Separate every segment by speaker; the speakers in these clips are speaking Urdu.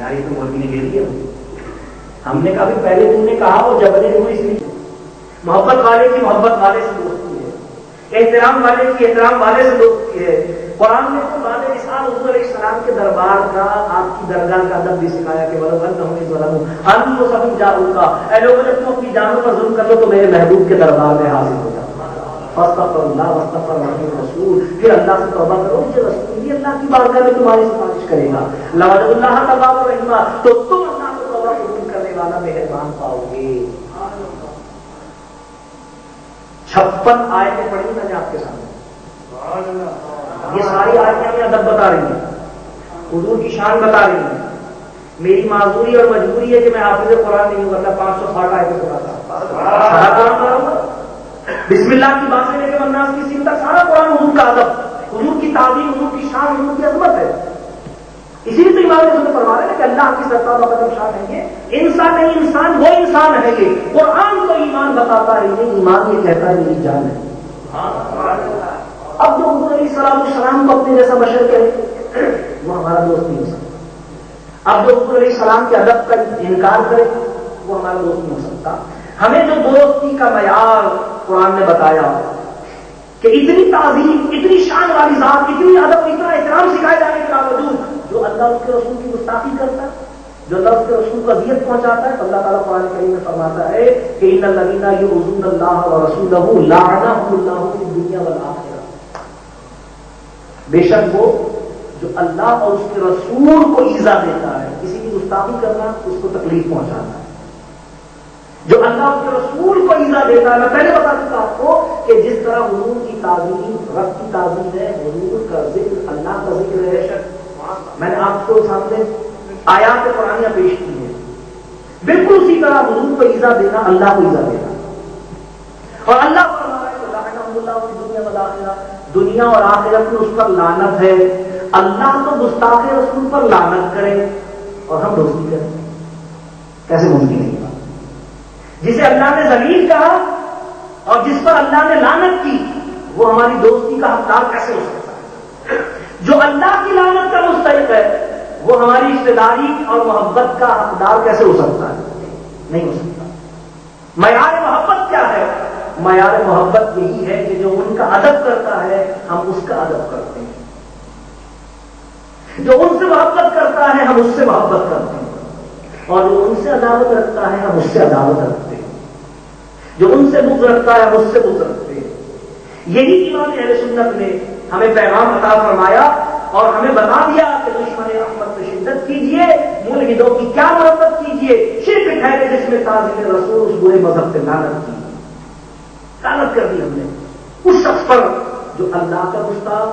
Speaker 1: یار یہ تو مولوی نے لے لیا. ہم نے کہا پہلے تم نے کہا وہ جبرے ہوئی اس لیے. محبت والے کی محبت والے سے دوستی ہے, احترام والے کی احترام والے سے دوستی ہے. قرآن نے تو بعد رسال حضور علیہ السلام کے دربار کا, آپ کی درگاہ کا ادب بھی سکھایا کہ اے لوگوں جب تم اپنی جانوں پر ظلم کر لو تو میرے محبوب کے دربار میں حاضر ہو جاؤ. فاستغفر اللہ واستغفر الرسول, پھر اللہ سے توبہ کرو, یہ رسول بھی اللہ کی بارگاہ میں تمہاری سفارش کرے گا. لوجد اللہ تواب الرحیم, تو تم اللہ کو توبہ قبول کرنے والا مہربان پاؤ گے. 56 آیتیں پڑھی میں نے آپ کے سامنے. یہ ساری آیتیں ہمیں ادب بتا رہی ہیں, حضور کی شان بتا رہی ہیں. میری معذوری اور مجبوری ہے کہ میں حافظ قرآن نہیں ہوں, ورنہ 560 آیتیں پڑھاتا. سارا قرآن پڑھا ہوں, بسم اللہ کی بات سے لے کے والناس کی سین تک سارا قرآن حضور کا ادب, حضور کی تعظیم, حضور کی شان, حضور کی عظمت ہے. اسی لیے تو امام رسول نے فرمایا ہے کہ اللہ کی سرکار و قدم شان ہے یہ انسان نہیں, انسان وہ انسان ہے. یہ قرآن کو ایمان بتاتا ہے, نہیں ایمان یہ کہتا ہے میری جان ہے. اب جو حضور علیہ السلام کو اپنے جیسا بشر کرے وہ ہمارا دوست نہیں ہو سکتا. اب جو حضور علیہ السلام کے ادب کا انکار کرے وہ ہمارا دوست نہیں ہو سکتا. ہمیں جو دوستی کا معیار قرآن نے بتایا کہ اتنی تعظیم, اتنی شان والی ذات, اتنی ادب, اتنا احترام سکھائے جانے کے باوجود جو اللہ اس کے رسول کی گستاخی کرتا ہے, جو اللہ اس کے رسول کو اذیت پہنچاتا ہے, اللہ تعالیٰ قرآن کریم میں فرماتا ہے کہ ان الذین یؤذون اللہ ورسولہ لعنہم اللہ فی الدنیا والآخرہ. بے شک وہ جو اللہ اور اس کے رسول کو ایذا دیتا ہے, کسی کی گستاخی کرنا اس کو تکلیف پہنچانا ہے. جو اللہ کے رسول کو ایذا دیتا ہے, میں پہلے بتا چکا آپ کو کہ جس طرح حضور کی تعظیم رب کی تعظیم ہے, حضور کا ذکر اللہ کا ذکر ہے. میں نے آپ کو سامنے آیات قرآنیہ پیش کی ہیں. بالکل اسی طرح حضور کو ایذا دینا اللہ کو ایذا دینا. اور اللہ فرمایا کہ لعنہم اللہ فی الدنیا والآخرہ, دنیا اور آخرت میں اس پر لعنت ہے. اللہ تو گستاخ رسول پر لعنت کرے اور ہم دوستی کریں, کیسے ممکن ہے؟ جسے اللہ نے ذلیل کہا اور جس پر اللہ نے لعنت کی وہ ہماری دوستی کا حقدار کیسے ہو سکتا ہے؟ جو اللہ کی لعنت کا مستحق ہے وہ ہماری رشتے داری اور محبت کا حقدار کیسے ہو سکتا ہے؟ نہیں ہو سکتا. معیار محبت کیا ہے؟ معیار محبت یہی ہے کہ جو ان کا ادب کرتا ہے ہم اس کا ادب کرتے ہیں, جو ان سے محبت کرتا ہے ہم اس سے محبت کرتے ہیں, اور جو ان سے عداوت رکھتا ہے ہم اس سے عداوت رکھتے ہیں, جو ان سے بغض رکھتا ہے ہم اس سے بغض رکھتے ہیں. یہی امام اہل سنت نے ہمیں پیغام عطا فرمایا اور ہمیں بتا دیا کہ دشمن رحمت سے شدت کیجیے, ملحدوں کی کیا مرمت کیجیے. شرک ٹھہرے جس میں تعظیم رسول, اس برے مذہب سے لعنت کی, لعنت کر دی ہم نے اس شخص پر جو اللہ کا گستاخ,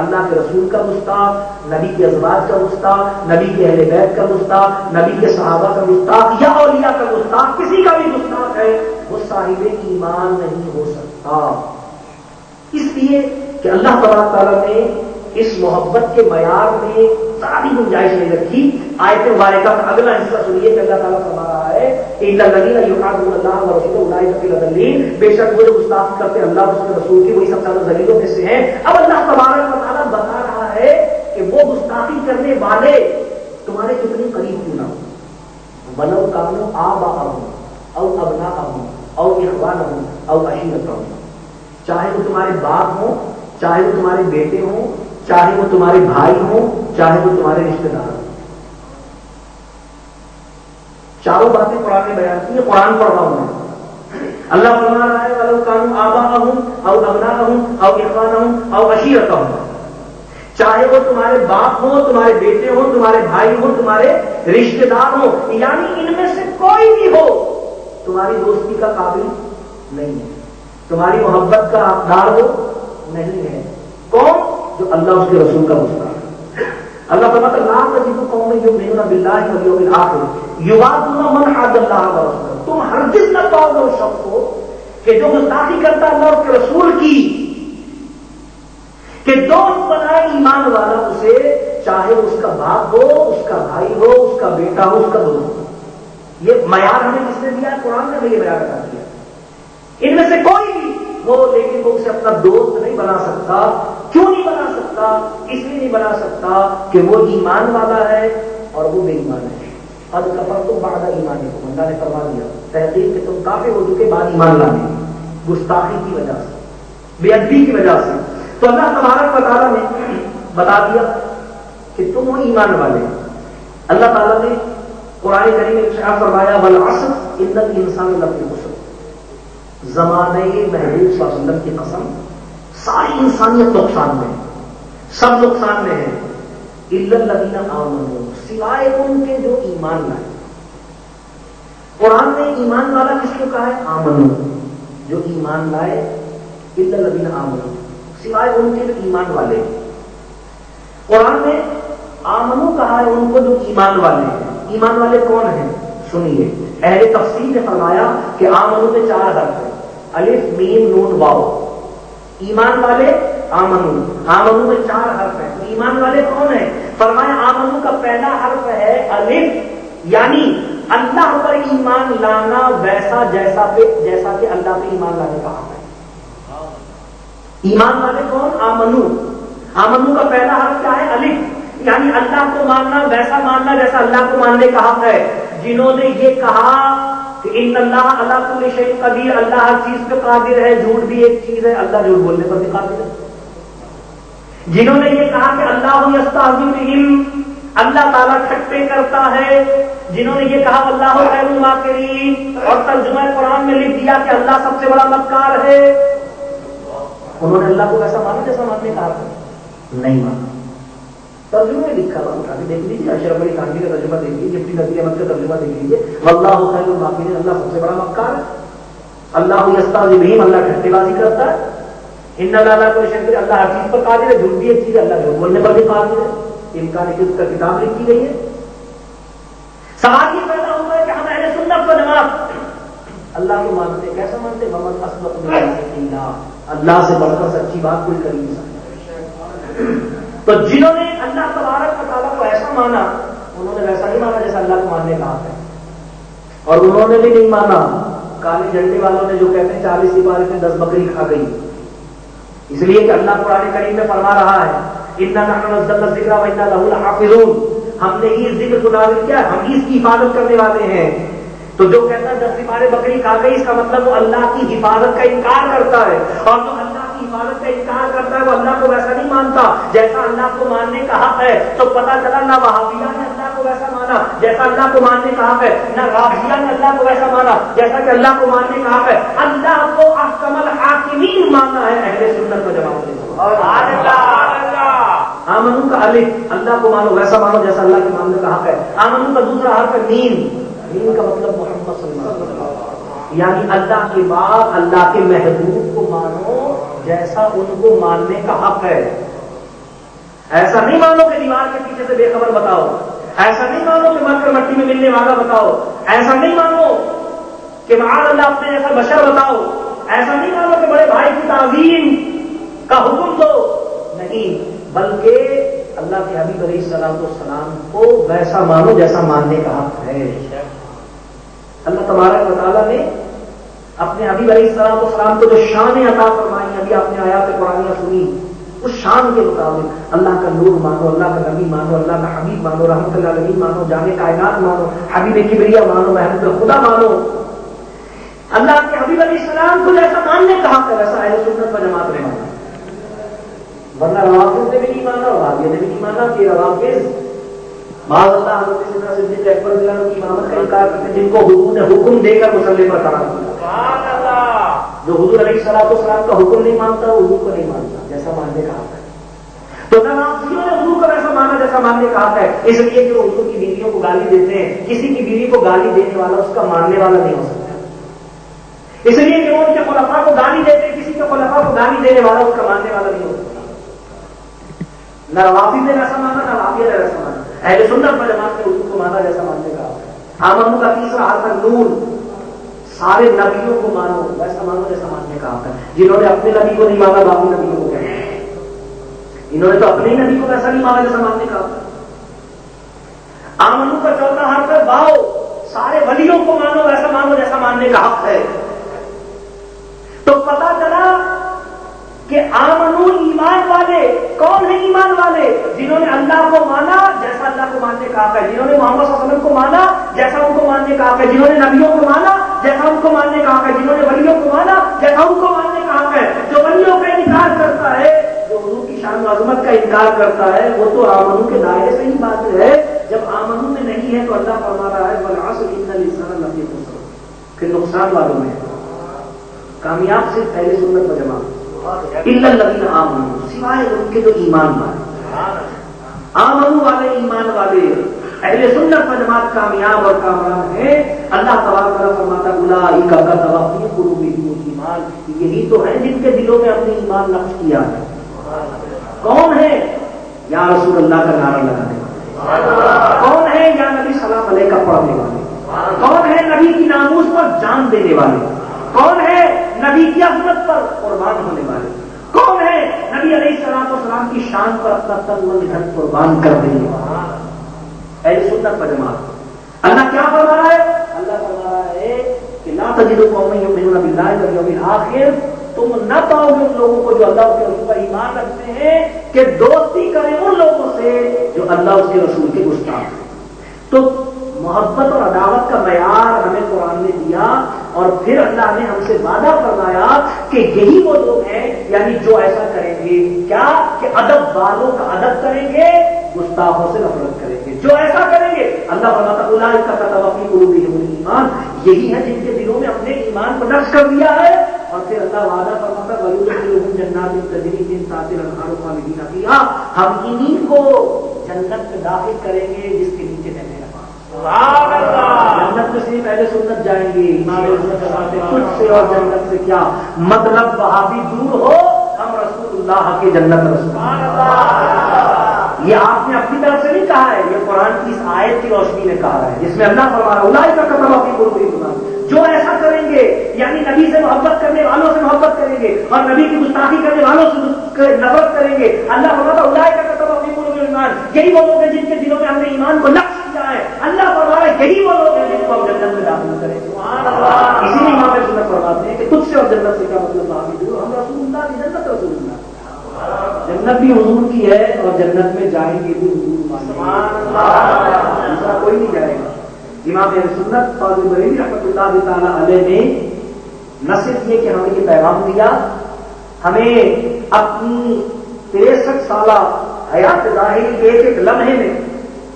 Speaker 1: اللہ کے رسول کا گستاخ, نبی کے ازواج کا گستاخ, نبی کے اہل بیت کا گستاخ, نبی کے صحابہ کا گستاخ یا اولیاء کا گستاخ, کسی کا بھی گستاخ ہے وہ صاحب ایمان نہیں ہو سکتا. اس لیے کہ اللہ تبارک تعالیٰ نے اس محبت کے معیار میں ذرا بھی گنجائش نہیں رکھی. آیت مبارکہ کا اگلا حصہ سنیے کہ اللہ تعالیٰ فرما رہا ہے کہ ان الذین یحادون اللہ ورسولہ اولئک فی الضالین, بے شک وہ جو گستاخی کرتے ہیں اللہ اور اس کے رسول کی وہی سب سے زیادہ ذلیلوں میں سے ہیں. اب اللہ تبارک و تعالیٰ بتا رہا ہے کہ وہ گستاخی کرنے والے تمہارے کتنے قریب کیوں نہ ہو, ولو کانوا آباءہم او ابناءہم او اخوانہم او عشیرتہم, چاہے وہ تمہارے باپ ہوں, چاہے وہ تمہارے بیٹے ہوں, چاہے وہ تمہارے بھائی ہوں, چاہے وہ تمہارے رشتے دار ہوں. چاروں باتیں قرآن نے بیان کی, قرآن پڑھ رہا ہوں میں. اللہ فرما رہا ہے وَلَوْ كَانُوا آبَاءَهُمْ أَوْ أَبْنَاءَهُمْ أَوْ إِخْوَانَهُمْ أَوْ عَشِيرَتَهُمْ, چاہے وہ تمہارے باپ ہوں, تمہارے بیٹے ہوں, تمہارے بھائی ہوں, تمہارے رشتے دار ہوں, یعنی ان میں سے کوئی بھی ہو تمہاری دوستی کا قابل نہیں ہے, تمہاری محبت کا حقدار وہ نہیں ہے. کون؟ جو اللہ اس کے رسول کا گستاخ. اللہ فرماتا ہے لا تجد قوما یؤمنون باللہ والیوم الآخر یوادون من حاد اللہ ورسولہ, تم ہرگز نہ پاؤ گے اس شخص کو کہ جو گستاخی کرتا ہے اللہ اور اس کے رسول کی کہ دوست بنائے ایمان والا اسے, چاہے اس کا باپ ہو, اس کا بھائی ہو, اس کا بیٹا ہو, اس کا دوست ہو. یہ معیار ہمیں کس نے دیا؟ قرآن نے یہ معیار بتا دیا. ان میں سے کوئی بھی وہ, لیکن وہ اسے اپنا دوست نہیں بنا سکتا. کیوں نہیں بنا سکتا؟ اس لیے نہیں بنا سکتا کہ وہ ایمان والا ہے, اور وہ بے ایمان ہے. قد کفرتم بعد ایمانکم، اللہ نے فرما دیا تحقیق کہ تم کافر ہو چکے بعد ایمان لانے، گستاخی کی وجہ سے، بے ادبی کی وجہ سے. تو اللہ تبارک و تعالیٰ نے بتا دیا کہ تم ہو ایمان والے. اللہ تعالیٰ نے قرآن کریم میں ارشاد فرمایا والعصر ان الانسان لفی خسر، زمانے محبوب صلی اللہ علیہ وسلم کی قسم ساری انسانیت نقصان میں ہے، سب نقصان میں ہے، الا الذین آمنوا، سوائے ان کے جو ایمان لائے. قرآن نے ایمان والا کس کو کہا ہے؟ آمنوا، جو ایمان لائے. الا الذین آمنوا، سوائے ان کے جو ایمان والے. قرآن نے آمنو کہا ہے ان کو جو ایمان والے ہیں. ایمان والے کون ہیں؟ سنیے، اہل تفسیر نے فرمایا کہ آمنو میں 4 حرف ہیں، الف میم نون واو. ایمان والے آمنو، آمنو میں 4 حرف ہیں. ایمان والے کون ہیں؟ فرمایا آمنو کا پہلا حرف ہے الف، یعنی اللہ پر ایمان لانا ویسا جیسا کہ اللہ پہ ایمان لانے کا حق ہے. ایمان والے کون؟ آمنو. آمنو کا پہلا حرف کیا ہے؟ الف، یعنی اللہ کو ماننا ویسا ماننا جیسا اللہ کو ماننے کا حق ہے. جنہوں نے یہ کہا کہ ان اللہ علی کل شیء قدیر، اللہ ہر چیز پہ قادر ہے، جھوٹ بھی ایک چیز ہے، اللہ جھوٹ بولنے پر بھی قادر ہے. جنہوں نے یہ کہا کہ اللہ یستہزئ بہم، اللہ تعالیٰ ٹھٹے کرتا ہے. جنہوں نے یہ کہا اللہ خیر الماکرین، اور ترجمہ قرآن میں لکھ دیا کہ اللہ سب سے بڑا مکار ہے، انہوں نے اللہ کو ویسا مانا جیسا ماننے کا حق ہے؟ نہیں مانا. ترجمہ میں لکھا ہوا اٹھا کے دیکھ لیجیے، اشرف علی تھانوی کا ترجمہ دیکھ لیجیے، مفتی نذیر احمد کا ترجمہ دیکھ لیجیے. واللہ خیر الماکرین، اللہ سب سے بڑا مکار ہے. اللہ یستہزئ بہم، اللہ ٹھٹے بازی کرتا ہے. ان اللہ علی کل شیء قدیر، اللہ ہر چیز پر قادر ہے، جھوٹ بھی ایک چیز ہے، اللہ جھوٹ بولنے پر بھی قادر ہے. امکان کی اس کا کتاب لکھی گئی ہے. سوال یہ پیدا ہوتا ہے کہ ہم اہل سنت و جماعت اللہ کو مانتے، کیسا مانتے؟ ومن اصدق من اللہ، اللہ سے بڑھ کر سچی بات کوئی کر نہیں سکتا. تو جنہوں نے اللہ تبارک و تعالیٰ کو ایسا مانا، انہوں نے ویسا نہیں مانا جیسا اللہ کو ماننے کا حق ہے. اور انہوں نے بھی نہیں مانا کالے جھنڈے والوں نے جو کہتے ہیں 40 سپاہی میں 10 بکری کھا گئی. اس لیے کہ اللہ قرآن کریم میں فرما رہا ہے اِنَّا نَحْنُ نَزَّلْنَا الذِّكْرَ وَإِنَّا لَهُ لَحَافِظُونَ، ہم نے ہی اس ذکر کو نازل کیا، ہم ہی اس کی حفاظت کرنے والے ہیں. تو جو کہتا ہے 10 سپاہی بکری کھا گئی، اس کا مطلب وہ اللہ کی حفاظت کا انکار کرتا ہے. اور جو اللہ کی حفاظت کا انکار کرتا ہے وہ اللہ کو ویسا نہیں مانتا جیسا اللہ کو ماننے کا حق ہے. تو پتہ چلا نہ وہابیہ نے اللہ کو ویسا مانا جیسا اللہ کو ماننے کا حق ہے، نہ رافضیہ نے اللہ کو ویسا مانا جیسا کہ اللہ کو ماننے کا حق ہے. اللہ کو احکم الحاکمین مانا ہے اہل سنت و جماعت نے. آمنو کا الف، اللہ کو مانو ویسا مانو جیسا اللہ کے ماننے کا حق ہے. آمنو کا دوسرا حرف ہے میم، میم کا مطلب محمد صلی اللہ علیہ وسلم، یعنی اللہ کے بعد اللہ کے محبوب کو مانو جیسا ان کو ماننے کا حق ہے. ایسا نہیں مانو کہ دیوار کے پیچھے سے بے خبر بتاؤ، ایسا نہیں مانو کہ مر کر مٹی میں ملنے والا بتاؤ، ایسا نہیں مانو کہ معاذ اللہ اپنے جیسا بشر بتاؤ، ایسا نہیں مانو کہ بڑے بھائی کی تعظیم کا حکم دو. نہیں، بلکہ اللہ کے حبیب علیہ السلام کو ویسا مانو جیسا ماننے کا حق ہے. اللہ تبارک و تعالیٰ نے اپنے حبیب علیہ السلام کو جو شان عطا فرمائی، ابھی آپ نے آیات قرآنیہ سنی، اس شان کے مطابق اللہ کا نور مانو، اللہ کا نبی مانو، اللہ کا حبیب مانو، رحمت اللہ علیہ مانو، جان کائنات مانو، حبیب کبریا مانو، محبوب خدا مانو. اللہ کے حبیب علیہ السلام کو جیسا ماننے کا حق ہے ویسا اہل سنت و جماعت نے مانا. ورنہ روافض نے بھی نہیں مانا، وہابیہ نے بھی نہیں مانا کہ روافض معاذ اللہ حضرت سیدنا صدیق اکبر رضی اللہ عنہ کی امامت کا انکار کرتے ہیں، جن کو حضور نے حکم دے کر مصلی پر کھڑا کیا. جو حضور علیہ السلام کا حکم نہیں مانتا وہ حضور کو نہیں مانتا جیسا ماننے کا حق ہے. تو نوافضیوں نے حضور کو ویسا مانا جیسا ماننے کا حق ہے، اس لیے کہ وہ حضور کی بیویوں کو گالی دیتے ہیں. کسی کی بیوی کو گالی دینے والا اس کا ماننے والا نہیں ہو سکتا. اس لیے کہ وہ ان کے خلفاء کو گالی دیتے ہیں، کسی کے خلفاء کو گالی دینے والا اس کا ماننے والا نہیں ہو سکتا. نہ روافض نے ویسا مانا، نہ وہابیہ نے ویسا مانا. اہل سنت و جماعت نے حضور کو مانا جیسا ماننے کا حق ہے. آمنو کا تیسرا حرف ہے نور، سارے نبیوں کو مانو ویسا مانو جیسا ماننے کا حق ہے. جنہوں نے اپنے نبی کو نہیں مانا باقی نبیوں کو کہتے ہیں، انہوں نے تو اپنے ہی نبی کو ویسا نہیں مانا جیسا ماننے کا حق ہے. آمنو کا چوتھا حرف ہے باؤ، سارے ولیوں کو مانو ویسا مانو جیسا ماننے کا حق ہے. تو پتا چلا کہ آمنو ایمان والے کون ہیں؟ ایمان والے جنہوں نے اللہ کو مانا جیسا اللہ کو ماننے کا حق ہے، جنہوں نے محمد صلی اللہ علیہ وسلم کو مانا جیسا ان کو ماننے کا حق ہے، جنہوں نے نبیوں کو مانا جیسا ان کو ماننے کا حق ہے، جنہوں نے ولیوں کو مانا جیسا ان کو ماننے کا حق ہے۔ جو ولیوں کا انکار کرتا ہے، جو حضور کی شان و عظمت کا انکار کرتا ہے، وہ تو آمنو کے دائرے سے ہی بات ہے۔ جب آمنو میں نہیں ہے تو اللہ فرما رہا ہے والعصر ان الانسان لفی خسر، پھر نقصان والوں میں کامیاب صرف اہل سنت و جماعت الا الذین آمنوا، سوائے ان کے جو ایمان والے، آمنو والے، ایمان والے، اہل سنت و جماعت کامیاب اور کامران ہیں۔ اللہ تبارک و تعالیٰ فرماتا اولئک کتب فی قلوبہم الایمان، یہی تو ہیں جن کے دلوں میں اپنے ایمان نقش کیا ہے۔ کون ہے؟ یا رسول اللہ کا نعرہ لگانے والے، کون ہے یا نبی سلام علیہ کا پڑھنے والے، کون ہے نبی کی ناموس پر جان دینے والے، کون ہے نبی کی عظمت پر قربان ہونے والے، کون ہے نبی علیہ الصلوۃ والسلام کی شان پر اپنا تن و دھن قربان کر دینے والا؟ اہل سنت و جماعت۔ اللہ کیا فرما رہا ہے؟ اللہ فرما رہا ہے کہ لا تجد قوما یؤمنون باللہ والیوم الآخر، تم نہ پاؤ گے ان لوگوں کو جو اللہ کے رسول پر ایمان رکھتے ہیں کہ دوستی کریں ان لوگوں سے جو اللہ اس کے رسول کے گستاخ ہیں۔ تو محبت اور عداوت کا معیار ہمیں قرآن نے دیا، اور پھر اللہ نے ہم سے وعدہ فرمایا کہ یہی وہ لوگ ہیں، یعنی جو ایسا کریں گے کیا کہ ادب والوں کا ادب کریں گے، گستاخوں سے نفرت کریں گے۔ جو ایسا کریں گے اللہ فرماتا اولئک کتب فی قلوبہم الایمان، یہی ہے جن کے دلوں میں اپنے ایمان کو نقش کر دیا ہے۔ اور پھر اللہ وعدہ فرماتا وَيُدْخِلُهُمْ جنات تجری من تحتها الانہار خالدین فیہا، ہم انہی کو جنت میں داخل کریں گے جس کے نیچے نہریں۔ جنت میں صرف اہل سنت جائیں گے، امام اہل سنت فرماتے ہیں تجھ سے اور جنت سے کیا مطلب، وہاں بھی دور ہو، ہم رسول اللہ کے جنت رسول۔ یہ آپ نے اپنی طرف سے نہیں کہا ہے، یہ قرآن کی اس آیت کی روشنی نے کہا ہے جس میں اللہ فرما رہا اولئک کتب فی قلوبہم الایمان، جو ایسا کریں گے یعنی نبی سے محبت کرنے والوں سے محبت کریں گے اور نبی کی گستاخی کرنے والوں سے نفرت کریں گے، اللہ فرماتا اولئک کتب فی قلوبہم الایمان، یہی وہ لوگ ہیں جن کے دلوں میں ہم نے ایمان کو نقش کیا ہے۔ اللہ فرما رہا ہے یہی وہ لوگ ہیں جن کو ہم جنت میں داخل کریں گے۔ اسی لیے امام سنت فرماتے ہیں کہ تجھ سے اور جنت سے کیا مطلب، ہم رسول اللہ کی جنت، رسول اللہ جنت بھی حضور کی ہے اور جنت میں جائیں گے بھی حضور، دوسرا کوئی نہیں جائے گا۔ امام اہل سنت قاضی بریلوی رحمۃ اللہ تعالی علیہ نے نہ صرف یہ کہ ہمیں یہ پیغام دیا، ہمیں اپنی 63 سالہ حیات ظاہری کے ایک ایک لمحے میں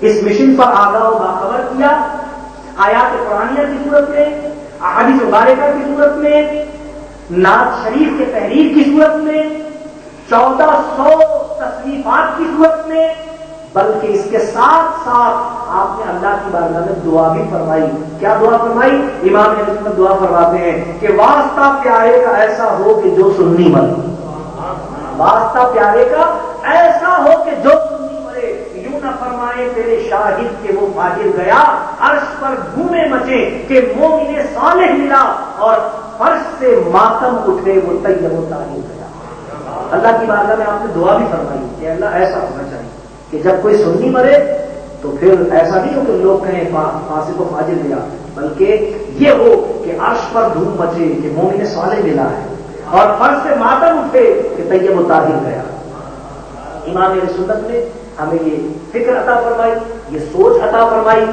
Speaker 1: اس مشن پر آگاہ و باخبر کیا، آیات قرآنیہ کی صورت میں، احادیث مبارکہ کی صورت میں، نعت شریف کے تحریر کی صورت میں، 1400 تصنیفات کی صورت میں، بلکہ اس کے ساتھ ساتھ آپ نے اللہ کی بارگاہ میں دعا بھی فرمائی۔ کیا دعا فرمائی؟ امام اہل سنت دعا فرماتے ہیں کہ واسطہ پیارے کا ایسا ہو کہ جو سننی مرے، واسطہ پیارے کا ایسا ہو کہ جو سننی مرے، یوں نہ فرمائے تیرے شاہد کہ وہ فاجر گیا، عرش پر دھومے مچے کہ مومن صالح ملا، اور فرش سے ماتم اٹھے وہ طیب و طاہر گیا۔ اللہ کی بارگاہ میں آپ نے دعا بھی فرمائی کہ اللہ ایسا ہونا چاہیے کہ جب کوئی سنی مرے تو پھر ایسا نہیں ہو کہ لوگ کہیں فاسق و فاجر ملا، بلکہ یہ ہو کہ عرش پر دھوم مچے کہ مومن صالح ملا ہے، اور فرش سے ماتم اٹھے کہ طیب و طاہر گیا۔ امام اہل سنت نے ہمیں یہ فکر عطا فرمائی، یہ سوچ عطا فرمائی،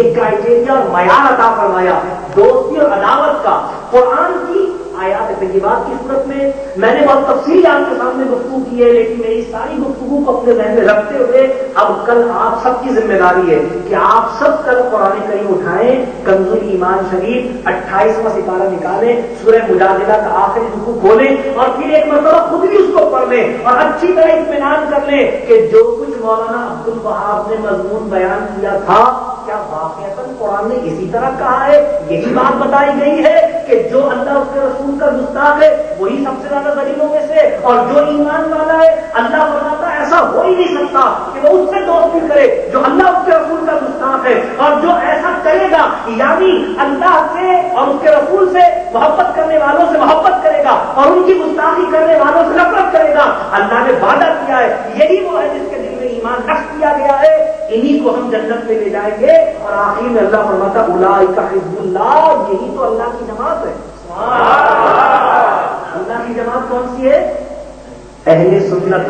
Speaker 1: یہ کرائٹیریا اور معیار عطا فرمایا دوستی اور عداوت کا۔ قرآن کی آیات طیبات کی صورت میں نے بہت تفصیل آپ کے سامنے گفتگو کی ہے، لیکن میری ساری گفتگو کو اپنے ذہن میں رکھتے ہوئے اب کل آپ سب کی ذمہ داری ہے کہ آپ سب کل قرآن کریم اٹھائیں، کنز الایمان شریف 28واں سپارہ نکالیں، سورہ مجادلہ کا آخری رکوع کھولیں اور پھر ایک مرتبہ خود بھی اس کو پڑھ لیں اور اچھی طرح اطمینان کر لیں کہ جو کچھ مولانا عبد الوہاب نے مضمون بیان کیا تھا کیا واقعتاً قرآن نے اسی طرح کہا ہے؟ یہی بات بتائی گئی ہے کہ جو اللہ اس کے رسول کا گستاخ ہے وہی سب سے زیادہ ذلیلوں میں سے، اور جو ایمان والا ہے اللہ فرماتا ہے ایسا ہو ہی نہیں سکتا کہ وہ اس سے دوستی کرے جو اللہ اس کے رسول کا گستاخ ہے، اور جو ایسا کرے گا یعنی اللہ سے اور اس کے رسول سے محبت کرنے والوں سے محبت کرے گا اور ان کی گستاخی کرنے والوں سے نفرت کرے گا، اللہ نے وعدہ کیا ہے یہی وہ ہے جس کے دل میں ایمان نقش کیا گیا ہے، انہی کو ہم جنت میں لے جائیں گے۔ اور آخر میں اللہ فرماتا اولئک حزب اللہ، یہی تو اللہ کی جماعت ہے۔ اللہ کی جماعت کون سی ہے؟ اہل سنت